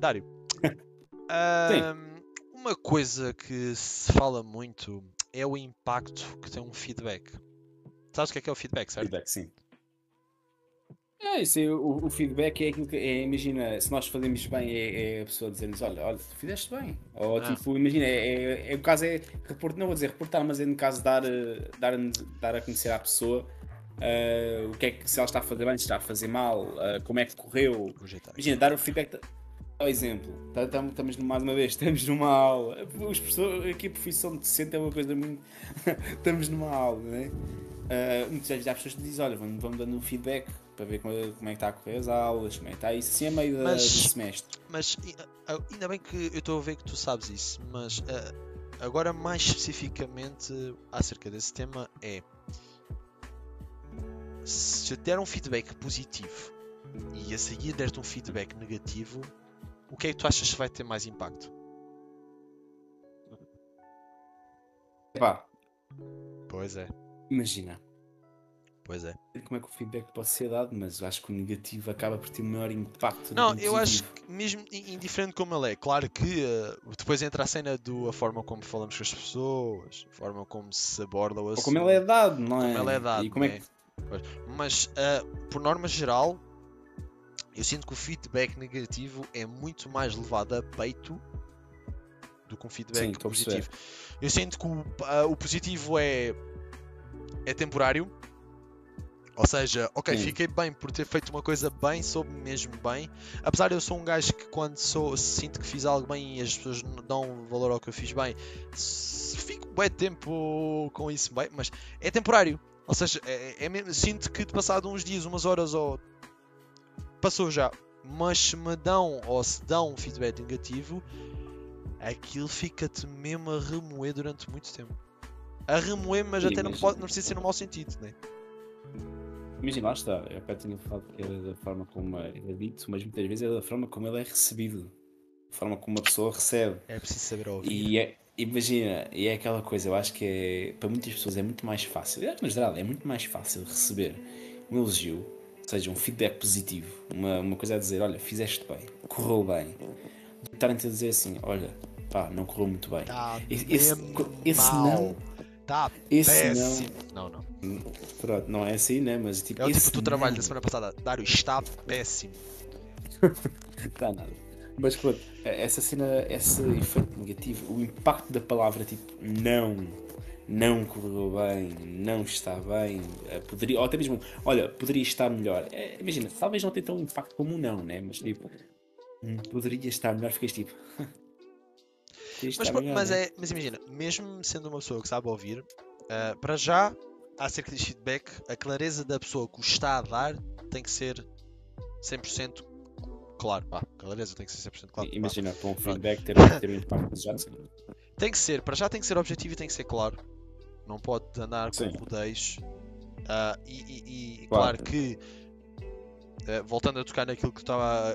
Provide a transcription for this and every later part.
Dário, Sim. uma coisa que se fala muito é o impacto que tem um feedback. Sabes o que é o feedback, certo? Feedback, sim. É, isso, o feedback é aquilo que é, imagina, se nós fazemos bem, é a pessoa dizer-nos, olha, tu fizeste bem. Ou Ah, tipo, imagina, o caso é não vou dizer reportar, mas é no caso dar a conhecer à pessoa o que é que se ela está a fazer bem, se está a fazer mal, como é que correu. rejeitar aqui. Imagina, dar o feedback. Ao exemplo, estamos mais uma vez, estamos numa aula. Os professores, aqui a profissão docente é uma coisa muito. Estamos numa aula, não é? Muitas vezes há pessoas que dizem: olha, vamos dando um feedback para ver como é que está a correr as aulas, como é que está isso, assim a meio do semestre. Mas ainda bem que eu estou a ver que tu sabes isso, mas agora mais especificamente acerca desse tema é se eu der um feedback positivo e a seguir der-te um feedback negativo, o que é que tu achas que vai ter mais impacto? Epá, Pois é, imagina, pois é. como é que o feedback pode ser dado, mas eu acho que o negativo acaba por ter o maior impacto do Não, que o eu acho positivo. que mesmo indiferente como ele é, claro que depois entra a cena a forma como falamos com as pessoas, a forma como se aborda o Ou como ele é assunto, dado, não como é? ele é dado, E como é né? que. Pois. Mas por norma geral, eu sinto que o feedback negativo é muito mais levado a peito do que um Sim, feedback estou a positivo. perceber. Eu sinto que o positivo é temporário. Ou seja, ok, Sim, fiquei bem por ter feito uma coisa bem, soube-me mesmo bem. Apesar de eu sou um gajo que quando sinto que fiz algo bem e as pessoas não dão valor ao que eu fiz bem, fico bem tempo com isso bem, mas é temporário. Ou seja, é mesmo, sinto que de passado uns dias, umas horas ou passou já, mas se me dão ou se dão um feedback negativo, aquilo fica-te mesmo a remoer durante muito tempo. A remoer, mas até não precisa ser no mau sentido, né? imagina, lá está. Eu até tinha falado que era da forma como é dito, mas muitas vezes é da forma como ele é recebido, da forma como uma pessoa recebe. É preciso saber ouvir. Imagina, e é aquela coisa, eu acho que para muitas pessoas é muito mais fácil, no geral, é muito mais fácil receber um elogio, ou seja, um feedback positivo, uma coisa a dizer, olha, fizeste bem, correu bem, do que estarem a dizer assim, olha, pá, não correu muito bem. Tá Esse, mesmo esse não, mal. Tá esse não, péssimo. Não, não. pronto, não é assim, né? Mas É tipo, o tipo esse do trabalho não, da semana passada. Dário, está péssimo. está nada. Mas pronto, essa cena, esse efeito negativo, o impacto da palavra tipo não correu bem, não está bem, poderia, ou até mesmo, olha, poderia estar melhor. Imagina, talvez não tenha tão impacto como um não, né? Mas tipo, poderia estar melhor, ficas tipo, poderia Mas, estar melhor, né? mas imagina, mesmo sendo uma pessoa que sabe ouvir, para já, acerca deste feedback, a clareza da pessoa que o está a dar tem que ser 100% claro. Pá, clareza tem que ser 100% claro. Pá. Imagina, para um Pronto. feedback ter um impacto desejado, sim. Tem que ser, para já tem que ser objetivo e tem que ser claro. Não pode andar com Sim, rodeios. E claro. claro que voltando a tocar naquilo que estava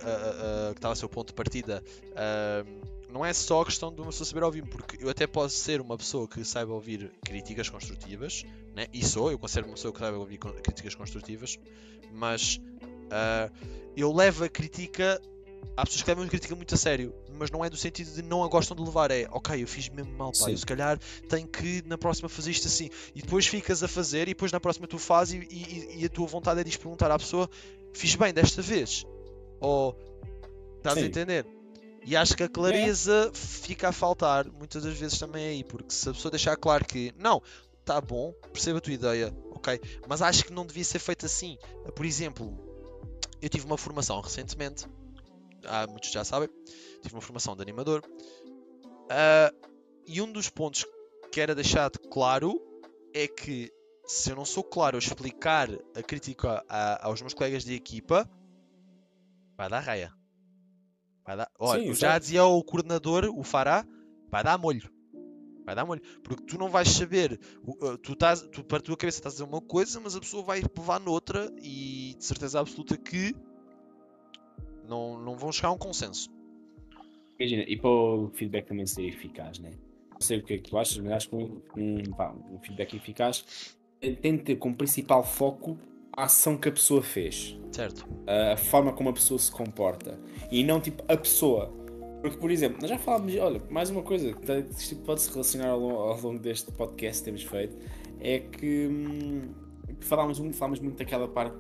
a ser o ponto de partida, não é só questão de uma pessoa saber ouvir, porque eu até posso ser uma pessoa que saiba ouvir críticas construtivas, né? E eu considero uma pessoa que saiba ouvir críticas construtivas, mas eu levo a crítica. Há pessoas que levam a crítica muito a sério, mas não é do sentido de não a gostam de levar, é ok, eu fiz mesmo mal, pá, eu se calhar tenho que na próxima fazer isto assim, e depois ficas a fazer, e depois na próxima tu fazes, e a tua vontade é de perguntar à pessoa: fiz bem desta vez? Ou estás a Sim. entender? E acho que a clareza fica a faltar muitas das vezes também aí, porque se a pessoa deixar claro que não, tá bom, percebo a tua ideia, ok, mas acho que não devia ser feito assim. Por exemplo, eu tive uma formação recentemente, muitos já sabem, tive uma formação de animador, e um dos pontos que era deixado claro é que se eu não sou claro a explicar a crítica aos meus colegas de equipa, vai dar raia. Olha, Sim, eu já exato. dizia ao coordenador, o Fará, vai dar molho. Vai dar molho. Porque tu não vais saber, tu para a tua cabeça estás a dizer uma coisa, mas a pessoa vai levar noutra e de certeza absoluta que não vão chegar a um consenso. Imagina, e para o feedback também ser eficaz, né? Não sei o que é que tu achas, mas acho que um feedback eficaz tem de ter como principal foco a ação que a pessoa fez, Certo? a forma como a pessoa se comporta e não tipo a pessoa. Porque, por exemplo, nós já falámos, olha, mais uma coisa que isto pode-se relacionar ao longo deste podcast que temos feito, é que falámos muito daquela parte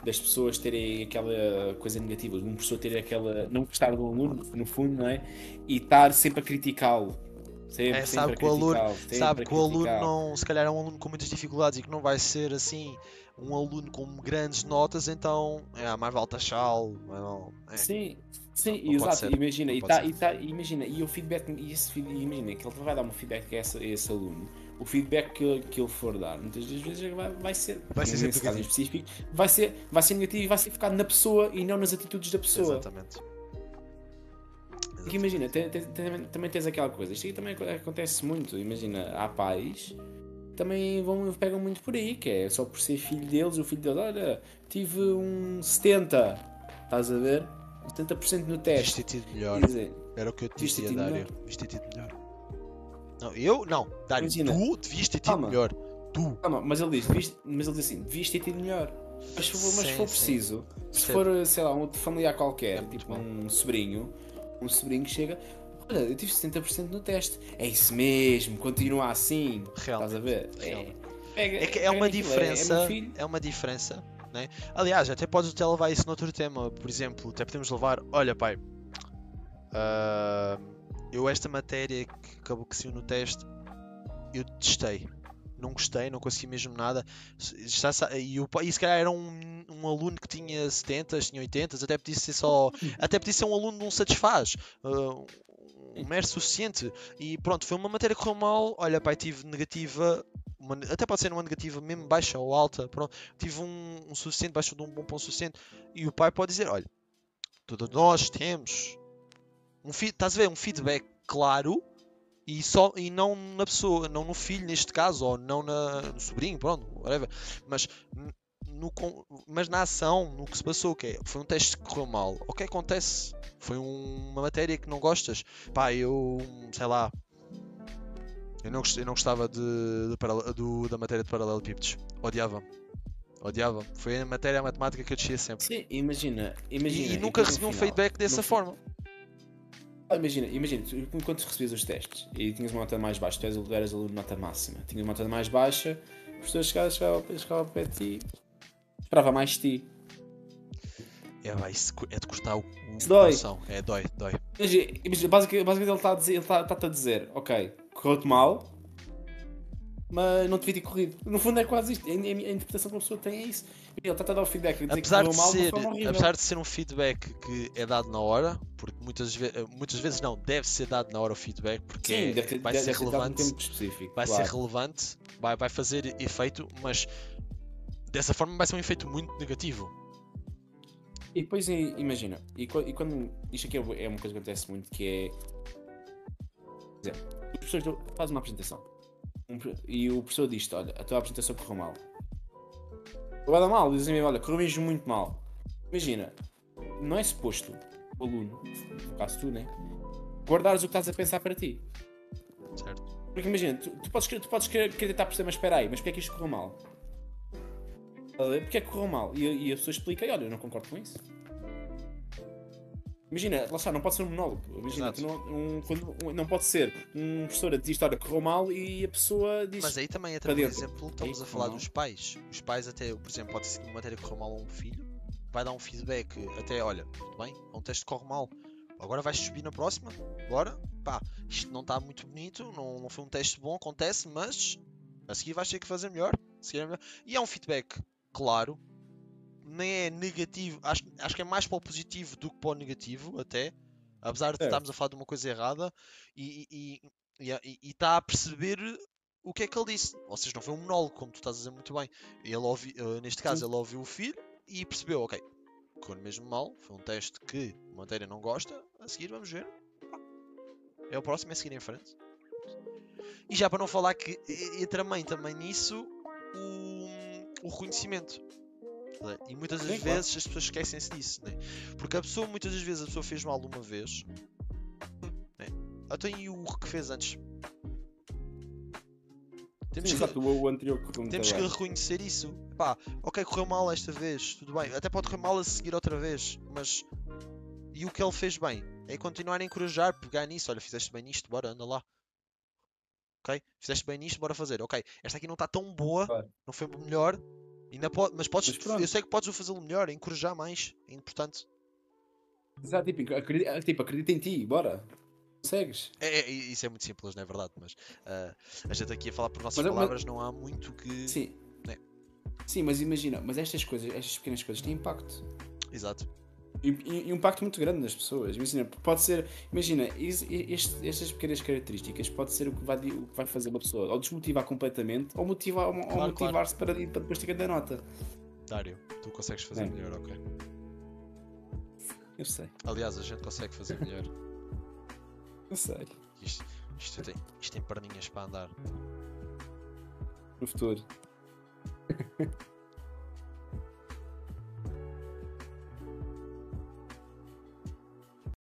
das pessoas terem aquela coisa negativa, de um professor ter aquela, não gostar do aluno, no fundo, não é? E estar sempre a criticá-lo. Sempre Sabe a que o aluno, criticá-lo, sabe sempre a que o aluno criticá-lo. não, se calhar é um aluno com muitas dificuldades e que não vai ser assim um aluno com grandes notas, então mais vale taxá-lo, Sim, sim, não pode exato. ser, Imagina, não pode ser. imagina, e o feedback, imagina que ele vai dar um feedback a esse aluno. O feedback que ele for dar, muitas das vezes vai ser, Vai ser sempre nesse caso em negativo. específico, vai ser negativo e vai ser focado na pessoa e não nas atitudes da pessoa. Exatamente. Porque imagina, também tens aquela coisa, isto aí também acontece muito. Imagina, há pais também pegam muito por aí, que é só por ser filho deles, o filho deles, olha, tive um 70, estás a ver? 70% no Devias teste. ter tido melhor. E dizem, Era o que eu te devias ter dizia, tido Dário. melhor. Devias ter tido melhor. Não, eu não. Dário, Imagina, tu devias ter tido calma. melhor. Tu. Calma, mas ele diz assim, devias ter tido melhor. Mas se for Sim, preciso, se Percebo. for, sei lá, um familiar qualquer, É muito tipo bom. um sobrinho que chega, olha, eu tive 70% no teste. É isso mesmo, continua assim. Realmente. Estás a ver? Realmente. Pega, É que é pega uma naquilo, diferença. é meu filho. É uma diferença. Né? Aliás, até podes até levar isso noutro tema. Por exemplo, até podemos levar. Olha, pai. Eu esta matéria que acabou que saiu no teste, eu detestei. Não gostei, não consegui mesmo nada. E se calhar era um aluno que tinha 70, tinha 80, até podia ser só. Até podia ser um aluno que não satisfaz. Um mero suficiente. E pronto, foi uma matéria que correu mal. Olha, pai, tive negativa. Até pode ser uma negativa mesmo baixa ou alta. Pronto, tive um suficiente, baixo de um bom ponto suficiente. E o pai pode dizer: olha, todos nós temos estás a ver, um feedback claro e não na pessoa, não no filho neste caso, ou não no sobrinho, pronto, whatever. Mas, mas na ação, no que se passou, foi um teste que correu mal. O que acontece? Foi uma matéria que não gostas. Pá, eu sei lá. Eu não gostava da matéria de paralelepípedos. Odiava. Odiava. Foi a matéria a matemática que eu descia sempre. Sim, imagina. E nunca depois no recebi um final, feedback dessa forma. Imagina, quando recebias os testes e tinhas uma nota mais baixa, tu eras aluno de nota máxima, tinhas uma nota mais baixa, o professor chegava para ti, esperava mais de ti. Isso é de cortar o Dói. coração. É, dói. Imagina, basicamente ele está-te a dizer, ok, correu-te mal, mas não devia ter corrido. No fundo é quase isto, a interpretação que a pessoa tem é isso. Ele está a dar o feedback a dizer que correu mal de uma forma horrível. Apesar de ser um feedback que é dado na hora, porque muitas vezes não, deve ser dado na hora o feedback, porque Sim, vai ser deve ter dado um relevante, tempo específico. vai claro. ser relevante, vai fazer efeito, mas dessa forma vai ser um efeito muito negativo. E depois imagina, e quando isto aqui é uma coisa que acontece muito, que é, por exemplo, os professores fazem uma apresentação e o professor diz-te, olha, a tua apresentação correu mal. Vai dar mal, dizem olha, correu mesmo muito mal. Imagina, não é suposto o aluno, no caso tu, né, guardares o que estás a pensar para ti. Certo. Porque imagina, tu podes querer tentar perceber, mas espera aí, mas porquê é que isto correu mal? Porque é que correu mal? E a pessoa explica, olha, eu não concordo com isso. Imagina, lá está, não pode ser um monólogo. Imagina, não pode ser um professor a dizer, olha, correu mal e a pessoa diz. Mas aí também, para por dentro. exemplo, estamos a falar dos pais. Os pais até, por exemplo, pode ser uma matéria que correu mal a um filho, vai dar um feedback, até, olha, tudo bem, é um teste que corre mal. Agora vais subir na próxima, bora, pá, isto não está muito bonito, não foi um teste bom, acontece, mas a seguir vais ter que fazer melhor. E é um feedback claro, nem é negativo, acho que é mais para o positivo do que para o negativo, até, apesar de estarmos a falar de uma coisa errada, e está a perceber o que é que ele disse. Ou seja, não foi um monólogo, como tu estás a dizer muito bem. Neste caso, ele ouviu o filho e percebeu, ok, correu mesmo mal, foi um teste que a matéria não gosta, a seguir vamos ver. É o próximo, é seguir em frente. E já para não falar que entra também nisso o reconhecimento. E muitas das vezes as pessoas esquecem-se disso, né? Porque muitas das vezes a pessoa fez mal uma vez, né? Então e o que fez antes? O anterior temos que reconhecer isso. Pá, ok, correu mal esta vez, tudo bem. Até pode correr mal a seguir outra vez, mas e o que ele fez bem? É continuar a encorajar, pegar nisso. Olha, fizeste bem nisto, bora, anda lá. Ok? Fizeste bem nisto, bora fazer. Ok, esta aqui não está tão boa, Claro. não foi melhor, ainda mas Mas eu pronto. sei que podes fazê-lo melhor, encorajar mais, é importante. Exato, tipo, acredita em ti, bora. Consegues. Isso é muito simples, não é verdade? Mas a gente aqui a falar por nossas Mas, palavras não há muito que. sim, Né? sim, mas imagina, mas estas coisas, estas pequenas coisas têm impacto. Exato. E um impacto muito grande nas pessoas. Imagina, pode ser, imagina, estas pequenas características pode ser o que vai fazer uma pessoa ou desmotivar completamente ou motivar, ou Claro, claro. motivar-se para depois ter grande nota. Dário, tu consegues fazer É. melhor, ok. Eu sei, Aliás, a gente consegue fazer melhor. eu sei. Isto tem perninhas para andar. No futuro.